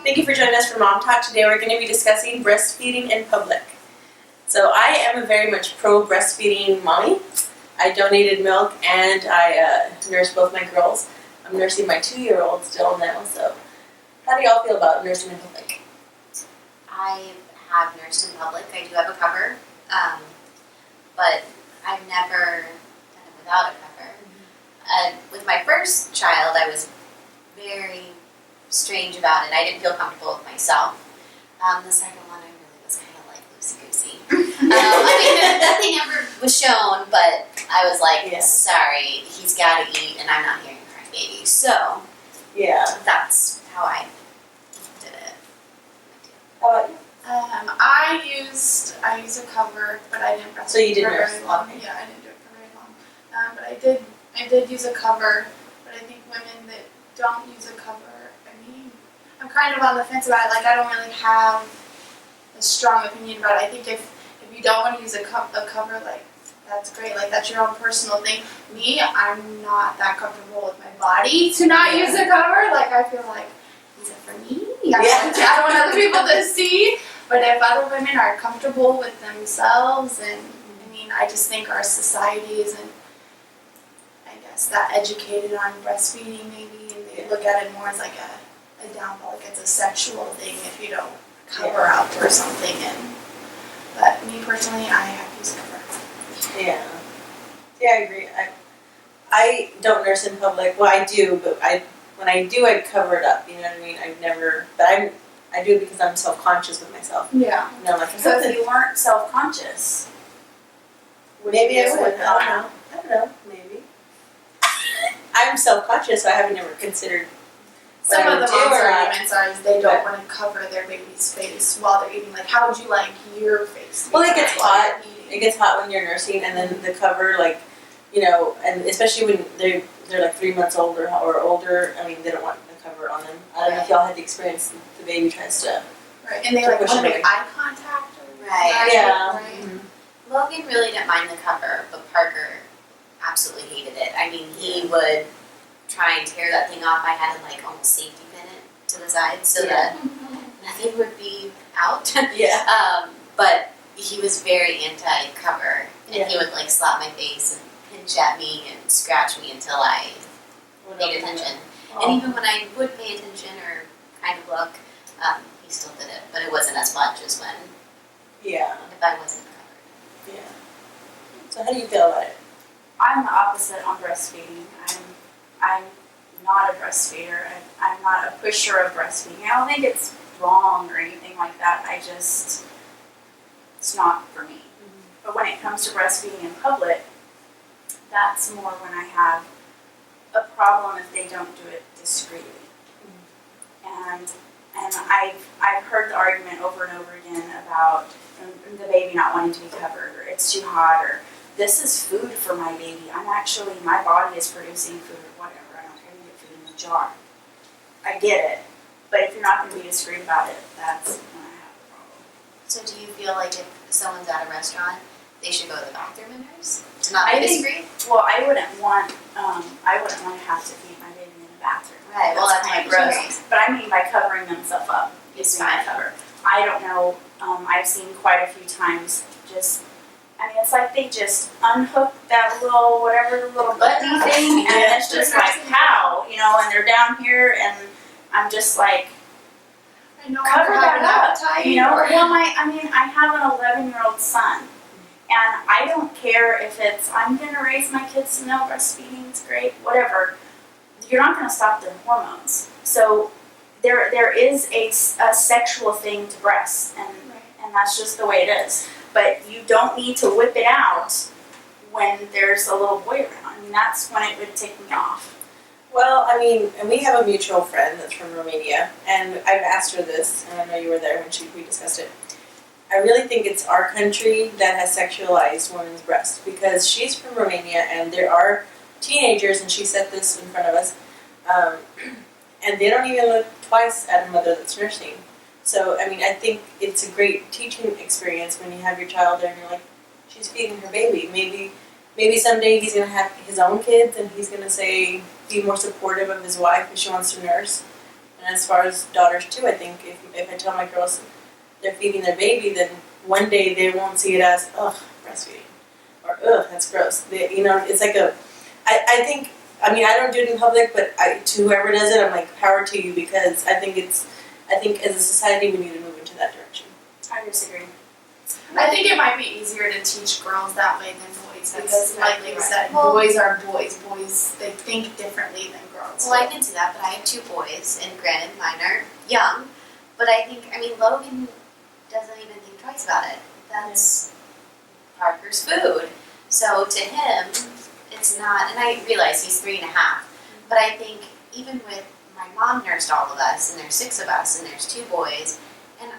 Thank you for joining us for Mom Talk. Today we're going to be discussing breastfeeding in public. So I am a very much pro breastfeeding mommy. I donated milk and I nursed both my girls. I'm nursing my 2-year-old still now. So how do y'all feel about nursing in public? I have nursed in public. I do have a cover, but I've never done it without a cover. With my first child, I was very strange about it. I didn't feel comfortable with myself. The second one, I really was kind of like loosey-goosey. Nothing ever was shown, but I was like, sorry, he's got to eat, and I'm not hearing crying baby. So, that's how I did it. How about you? I used a cover, but I didn't breastfeed So you did for nurse? very long. Okay. Yeah, I didn't do it for very long. But I did use a cover. But I think women that don't use a cover, I'm kind of on the fence about it. Like, I don't really have a strong opinion about it. I think if you don't want to use a cover, like, that's great. Like, that's your own personal thing. Me, I'm not that comfortable with my body to not use a cover. Like, I feel like, is it for me? I don't want other people to see. But if other women are comfortable with themselves, and I just think our society isn't, I guess, that educated on breastfeeding maybe, and they look at it more as like a downfall, like it's a sexual thing if you don't cover up or something. But me personally, I have used cover. Yeah, I agree. I don't nurse in public. Well, I do, but when I do, I cover it up. You know what I mean? I've never, but I do it because I'm self-conscious with myself. Yeah. You know, like So if you weren't self-conscious, maybe I would. I don't know. Maybe. I'm self-conscious, so I haven't ever considered. Some of the mom's arguments are they don't want to cover their baby's face while they're eating. Like, how would you like your face to be Well, it gets covered while hot. you're eating? It gets hot when you're nursing, and then the cover, like, and especially when they're like 3 months older or older. I mean, they don't want the cover on them. I don't know if y'all had the experience. The baby tries to. Right, and they like want to make eye contact. Right. Yeah. Right. Mm-hmm. Logan really didn't mind the cover, but Parker absolutely hated it. I mean, he would try and tear that thing off. I had to like almost safety pin it to the side so that nothing would be out. But he was very anti-cover, and he would like slap my face and pinch at me and scratch me until I paid attention. And even when I would pay attention or kind of look, he still did it, but it wasn't as much as when if I wasn't covered. Yeah. So how do you feel about it? I'm the opposite on breastfeeding. I'm not a breastfeeder. I'm not a pusher of breastfeeding. I don't think it's wrong or anything like that. It's not for me. Mm-hmm. But when it comes to breastfeeding in public, that's more when I have a problem if they don't do it discreetly. Mm-hmm. And I've heard the argument over and over again about the baby not wanting to be covered, or it's too hot, or this is food for my baby. My body is producing food or whatever. I don't care, you get food in the jar. I get it. But if you're not going to be discreet about it, that's when I have a problem. So do you feel like if someone's at a restaurant, they should go to the bathroom and nurse to not be discreet? Well, I wouldn't want to have to feed my baby in the bathroom. Right, well, that's kind my of gross. gross. But I mean by covering themselves up, using my cover. I don't know, I've seen quite a few times it's like they just unhook that little button thing, and it's just like, how, and they're down here, and I'm just like, cover that up, Well, I have an 11-year-old son, and I don't care if I'm going to raise my kids to know breastfeeding is great, whatever. You're not going to stop their hormones. So there is a sexual thing to breasts, and that's just the way it is. But you don't need to whip it out when there's a little boy around. That's when it would tick me off. Well, and we have a mutual friend that's from Romania, and I've asked her this, and I know you were there when we discussed it. I really think it's our country that has sexualized women's breasts, because she's from Romania, and there are teenagers, and she said this in front of us, and they don't even look twice at a mother that's nursing. So, I think it's a great teaching experience when you have your child there and you're like, she's feeding her baby. Maybe someday he's going to have his own kids and he's going to be more supportive of his wife if she wants to nurse. And as far as daughters too, I think if I tell my girls they're feeding their baby, then one day they won't see it as, ugh, breastfeeding, or ugh, that's gross. It's like I think, I mean, I don't do it in public, but to whoever does it, I'm like, power to you, because I think as a society we need to move into that direction. I disagree. I think it might be easier to teach girls that way than boys, because like you said, Well, boys are boys. Boys, they think differently than girls. Well, I can see that, but I have 2 boys, and granted, mine are young. But I think, Logan doesn't even think twice about it. That's Parker's food. So to him, it's not, and I realize he's 3.5, but I think even with my mom nursed all of us, and there's 6 of us, and there's 2 boys, and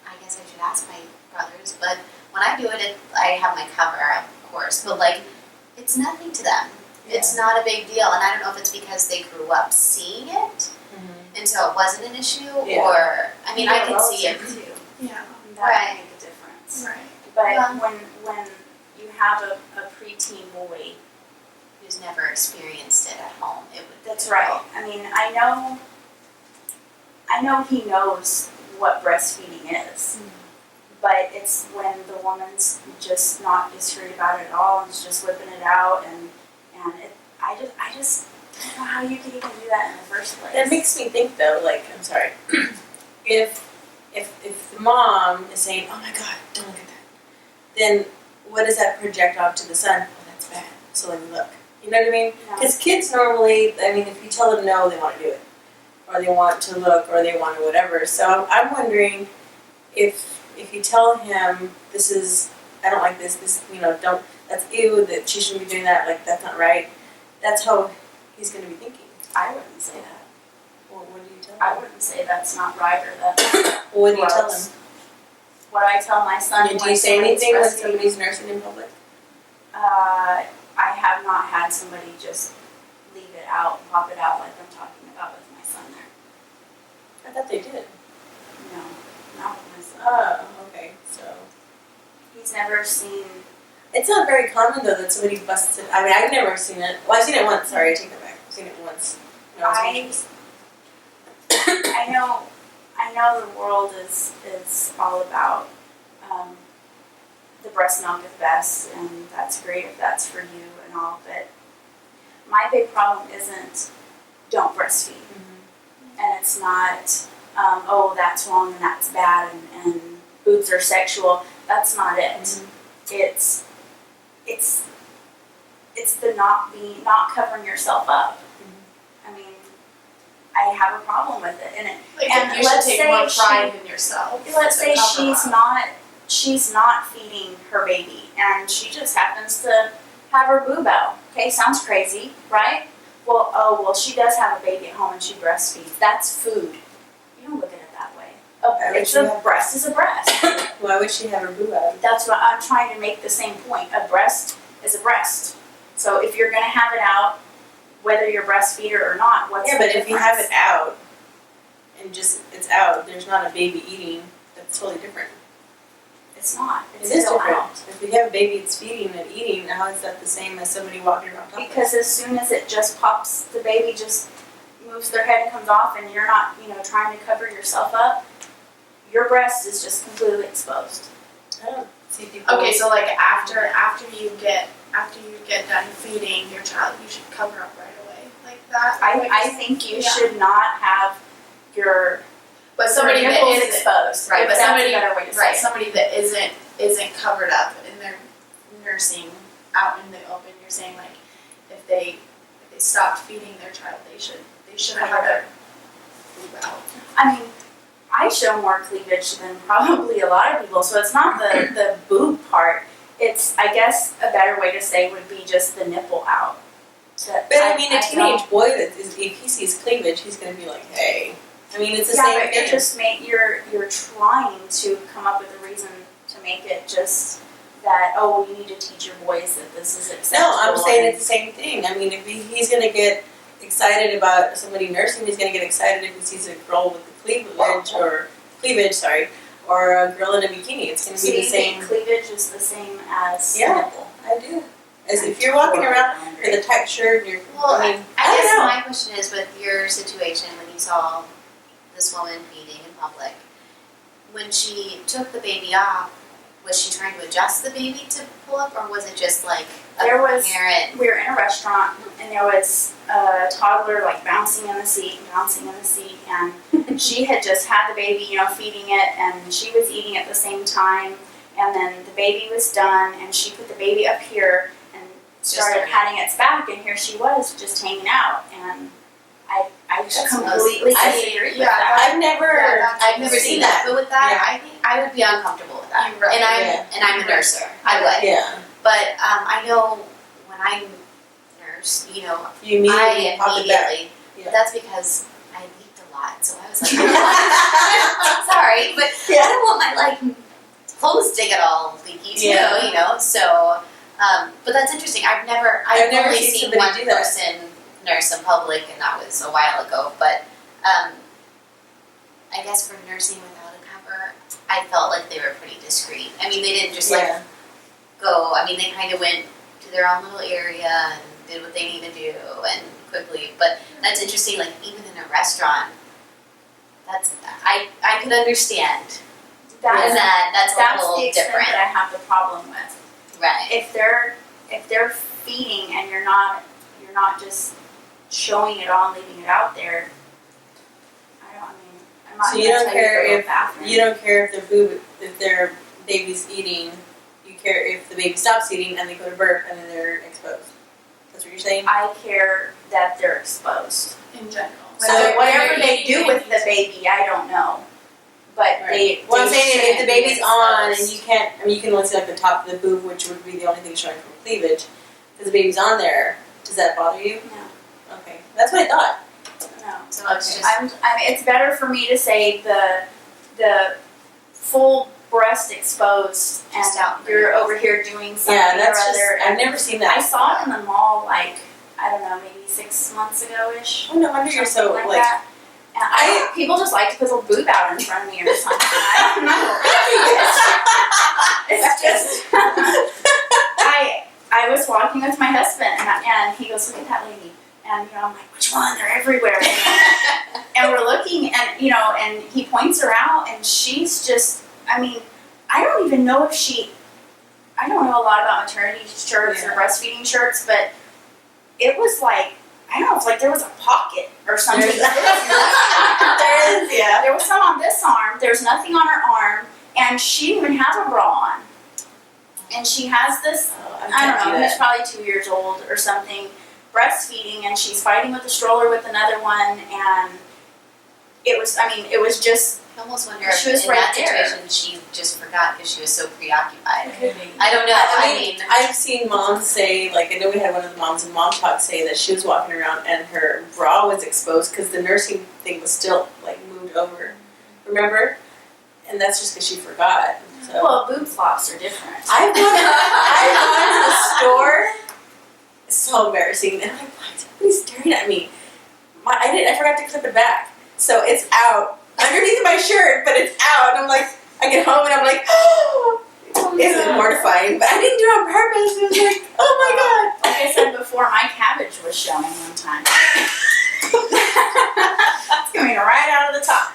I guess I should ask my brothers, but when I do it, I have my cover, of course, but like, it's nothing to them. Yeah. It's not a big deal, and I don't know if it's because they grew up seeing it, and so it wasn't an issue, Yeah. or, I can see it. too. Yeah. That Right. would make a difference. Right. But Yeah. when you have a preteen boy, Who's never experienced it at home, it would. that's right. I mean, I know he knows what breastfeeding is, but it's when the woman's just not discreet about it at all and is just whipping it out, and I just don't know how you could even do that in the first place. That makes me think though, like, I'm sorry, if the mom is saying, oh my god, don't look at that, then what does that project onto the son? Oh, that's bad, so let me look. You know what I mean? Yeah. Because kids normally, if you tell them no, they want to do it. Or they want to look, or they want to whatever. So I'm wondering if you tell him, this is, I don't like this, don't, that's ew, that she shouldn't be doing that, like, that's not right. That's how he's going to be thinking. I wouldn't say that. Well, what do you tell him? I wouldn't say that's not right or that's Well, what do you tell him? gross. What I tell my son Do when you say somebody's anything when breastfeeding, somebody's nursing in public? I have not had somebody just leave it out, pop it out like I'm talking about with my son there. I thought they did. No, not with my son. Oh, okay, so. He's never seen. It's not very common though that somebody busts it. I mean, I've never seen it. Well, I've seen it once. Sorry, I take that back. I've seen it once. When I was anxious. I know the world is all about the breast milk is best, and that's great if that's for you and all, but my big problem isn't don't breastfeed. And it's not, oh, that's wrong and that's bad and boobs are sexual. That's not it. It's the not covering yourself up. I mean, I have a problem with it, and Like, you should let's take say more she- pride in yourself. let's to say cover she's not feeding her baby, and she just happens to have her boob out. Okay, sounds crazy, right? Well, she does have a baby at home and she breastfeeds. That's food. You don't look at it that way. It's a breast is a breast. Why would she have her boob out? That's what I'm trying to make the same point. A breast is a breast. So if you're gonna have it out, whether you're a breastfeeder or not, what's Yeah, the but if you have difference? it out and just it's out, there's not a baby eating. That's totally different. It's not. It's It is still different. out. If you have a baby that's feeding and eating, how is that the same as somebody walking around topless? Because as soon as it just pops, the baby just moves their head and comes off, and you're not, trying to cover yourself up, your breast is just completely exposed. I don't see people. Okay, so like after you get done feeding your child, you should cover up right away, like that. I think you Yeah. should not have your But somebody that nipples isn't exposed. right, but That's somebody a better way to say right, it. somebody that isn't covered up and they're nursing out in the open. You're saying like if they stopped feeding their child, they should have their boob out. I mean, I show more cleavage than probably a lot of people, so it's not the boob part. It's, I guess, a better way to say would be just the nipple out. But I mean, a teenage boy if he sees cleavage, he's going to be like, hey. I mean, it's the same but thing. you're trying to come up with a reason to make it just that, oh, you need to teach your boys that this is acceptable. No, I'm saying it's the same thing. I mean, if he's going to get excited about somebody nursing, he's going to get excited if he sees a girl with the cleavage, or a girl in a bikini. It's going to be the same. Cleavage is the same as Yeah. nipple. I do. As if you're walking around with a tight shirt, and you're. Well, I mean, I I guess don't know. my question is with your situation when you saw this woman feeding in public. When she took the baby off, was she trying to adjust the baby to pull up, or was it just like a parent? We were in a restaurant, and there was a toddler like bouncing in the seat, and she had just had the baby, feeding it, and she was eating at the same time, and then the baby was done, and she put the baby up here and started patting its back, and here she was just hanging out, and I just completely disagree with that. I've never seen that. But with that, I think I would be uncomfortable with that. And I'm a nurser. I would. Yeah. But I know when I nurse, you immediately I pop it immediately. Yeah. That's because I leaked a lot, so I was like, sorry, but I don't want my clothes to get all leaky too, So, but that's interesting. I've only seen one person nurse in public, and that was a while ago. But I guess for nursing without a cover, I felt like they were pretty discreet. I mean, they didn't just go. I mean, they kind of went to their own little area and did what they need to do and quickly. But that's interesting. Like even in a restaurant, I could understand. That's a little the extent different. That I have the problem with. Right. If they're feeding and you're not just showing it all and leaving it out there. I'm not. So you don't care if their baby's eating. You care if the baby stops eating and they go to birth and then they're exposed. That's what you're saying? I care that they're exposed in general. So whatever they do with the baby, I don't know. But I'm saying if the baby's on and you can't, you can only see like the top of the boob, which would be the only thing showing from cleavage. Because the baby's on there, does that bother you? No. Okay, that's what I thought. No. So it's just. I mean, it's better for me to say the full breast exposed, and you're over here doing something or other. I've never seen that. I saw it in the mall, I don't know, maybe 6 months ago-ish. Oh no wonder you're so like that. And people just like to put their boob out in front of me or something. I don't know. It's just. I was walking with my husband, and he goes, "Look at that lady." And I'm like, "Which one? They're everywhere." And we're looking, and and he points her out, and she's just. I mean, I don't even know if I don't know a lot about maternity shirts or breastfeeding shirts, but it was like, I don't know, it's like there was a pocket or something. There was some on this arm, there's nothing on her arm, and she didn't even have a bra on. And she has this, I don't know, she's probably 2 years old or something, breastfeeding, and she's fighting with a stroller with another one, and it was just, I almost wonder if she was in that situation she just forgot because she was so preoccupied. I don't know. I mean, I've seen moms say, I know we had one of the moms in Mom Talk say that she was walking around and her bra was exposed because the nursing thing was still moved over. Remember? And that's just because she forgot. So. Well, boob flops are different. I've gone to the store. It's so embarrassing. And I'm like, why is everybody staring at me? I forgot to clip it back. So it's out. Underneath my shirt, but it's out. And I'm like, I get home and I'm like, oh, it's mortifying. But I didn't do it on purpose. It was like, oh my God. Like I said before, my cabbage was showing one time. It's coming right out of the top.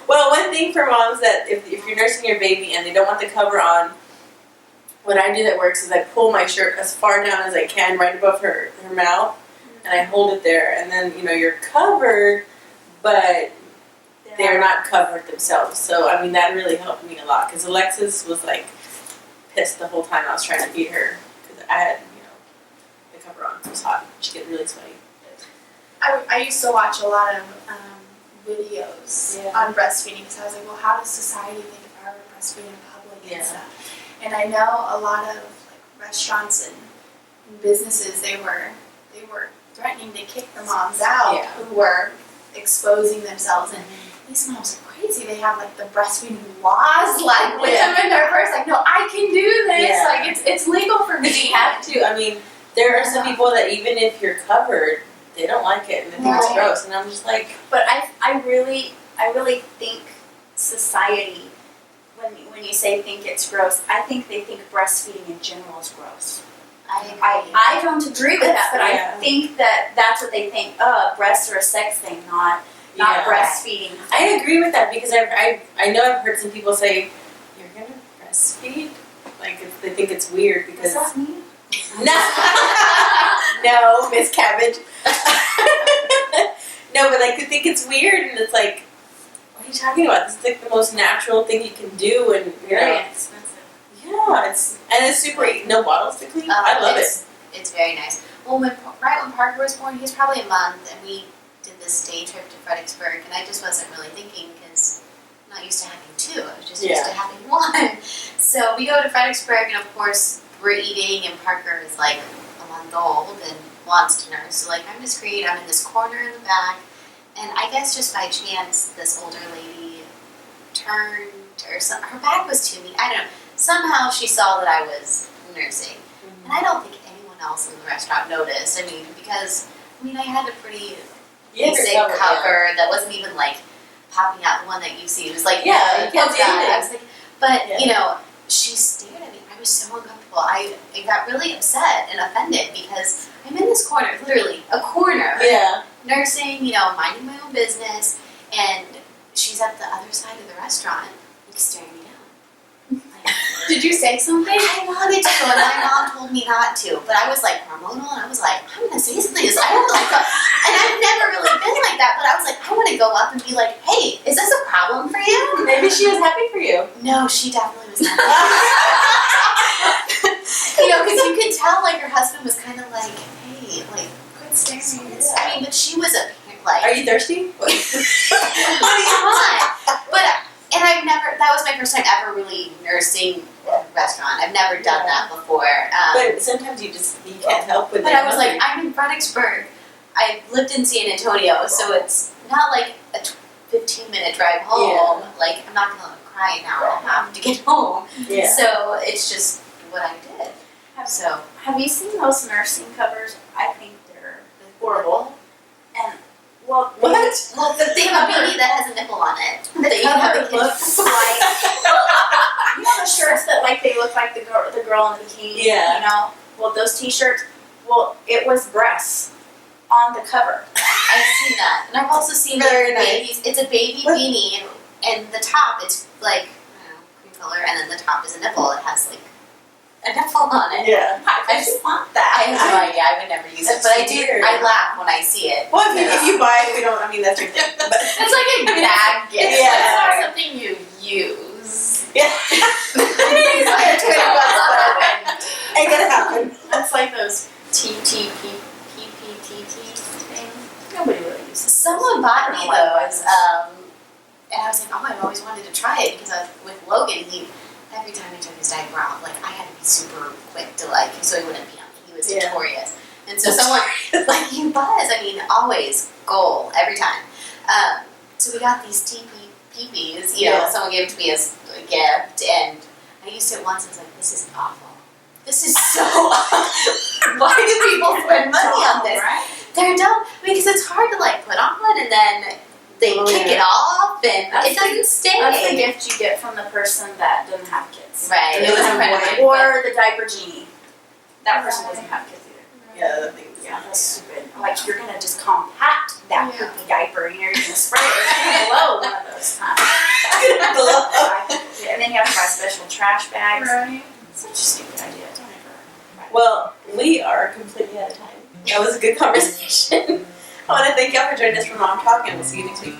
Well, one thing for moms that if you're nursing your baby and they don't want the cover on, what I do that works is I pull my shirt as far down as I can, right above her mouth, and I hold it there. And then, you're covered, but they're not covered themselves. So, that really helped me a lot. Because Alexis was, pissed the whole time I was trying to feed her. Because I had, the cover on. It was hot. She'd get really sweaty. I used to watch a lot of videos on breastfeeding. Because I was like, well, how does society think if I were breastfeeding in public and stuff? And I know a lot of, restaurants and businesses, they were threatening to kick the moms out who were exposing themselves, and these moms are crazy. They have the breastfeeding laws, with them in their purse. No, I can do this. It's legal for me. You have to. There are some people that even if you're covered, they don't like it and they think it's gross. And I'm just like, but I really think society, when you say think it's gross, I think they think breastfeeding in general is gross. I don't agree with that, but I think that's what they think. Breasts are a sex thing, not not Yeah. breastfeeding. I agree with that because I know I've heard some people say, "You're gonna breastfeed," like they think it's weird because Does that mean? no, Miss Cabbage. No, but like they think it's weird, and it's like, what are you talking about? This is like the most natural thing you can do, and Very inexpensive. yeah, it's super. No bottles to clean. I love it. It's very nice. Well, right when Parker was born, he was probably a month, and we did this day trip to Fredericksburg, and I just wasn't really thinking because I'm not used to having two. I was just used to having one. So we go to Fredericksburg, and of course we're eating, and Parker is like a month old and wants to nurse. So like I'm discreet. I'm in this corner in the back, and I guess just by chance this older lady turned, or her back was to me. I don't know. Somehow she saw that I was nursing, and I don't think anyone else in the restaurant noticed. I mean, because I had a pretty basic cover that wasn't even like popping out the one that you see. It was like you can't see anything. I was like, but you know, she stared at me. I was so uncomfortable. I got really upset and offended because I'm in this corner, literally a corner, nursing, you know, minding my own business, and she's at the other side of the restaurant, like staring me down. Like, Did you say something? I wanted to, and my mom told me not to, but I was like hormonal, and I was like, I'm gonna say something. I don't like, and I've never really been like that, but I was like, I want to go up and be like, hey, is this a problem for you? Maybe she was happy for you. No, she definitely was not. You know, because you could tell like her husband was kind of like, hey, like, Quit staring. I mean, but she was a like, Are you thirsty? what do you want? But and I've never. That was my first time ever really nursing at a restaurant. I've never done that before. But sometimes you can't help with it. But I was like, I'm in Fredericksburg. I lived in San Antonio, so it's not like a 15-minute drive home. Like, I'm not gonna cry an hour and a half to get home. Yeah. So it's just what I did. So Have you seen those nursing covers? I think they're horrible. And well, What? well, they have a beanie that has a nipple on it. The that you have cover a kid- looks like you know the shirts that like they look like the girl in the bikini. Yeah. You know, well those T-shirts. Well, it was breasts on the cover. I've seen that, and I've also seen Very the nice. babies. It's a baby beanie, and the top it's like I don't know, cream color, and then the top is a nipple. It has like a nipple on it. Yeah. I just want I that. have no idea. I would never use it, but I do. weird. I laugh when I see it. Well, if you buy it, we don't. I mean, that's your thing. But It's like a gag gift. Yeah. It's not something you use. yeah. Ain't gonna happen. That's like those PPTT thing. Nobody really uses. Someone bought me I don't know why those, and I was like, oh, I've always wanted to try it because with Logan, every time he took his diaper out, like I had to be super quick to like, so he wouldn't pee on me. He was notorious, and so someone like you buzz. I mean, always goal every time. So we got these TPPs. You know, someone gave it to me as a gift, and I used it once. I was like, this is awful. This is so awful. Why do people spend money on this? Right? They're dumb because it's hard to like put on and then they kick it off and That's it doesn't stay. That's the gift you get from the person that doesn't have kids. Right. It was a friend of mine. Or the diaper genie. That person doesn't have kids either. Yeah, the things. Yeah, that's stupid. Like you're gonna just compact that Yeah. poopy diaper and you're gonna spray it. It's gonna blow one of those times. And then you have to buy special trash bags. Right. Such a stupid idea. Don't ever buy that. Well, we are completely out of time. That was a good conversation. I want to thank y'all for joining us for Mom Talk, and we'll see you next week.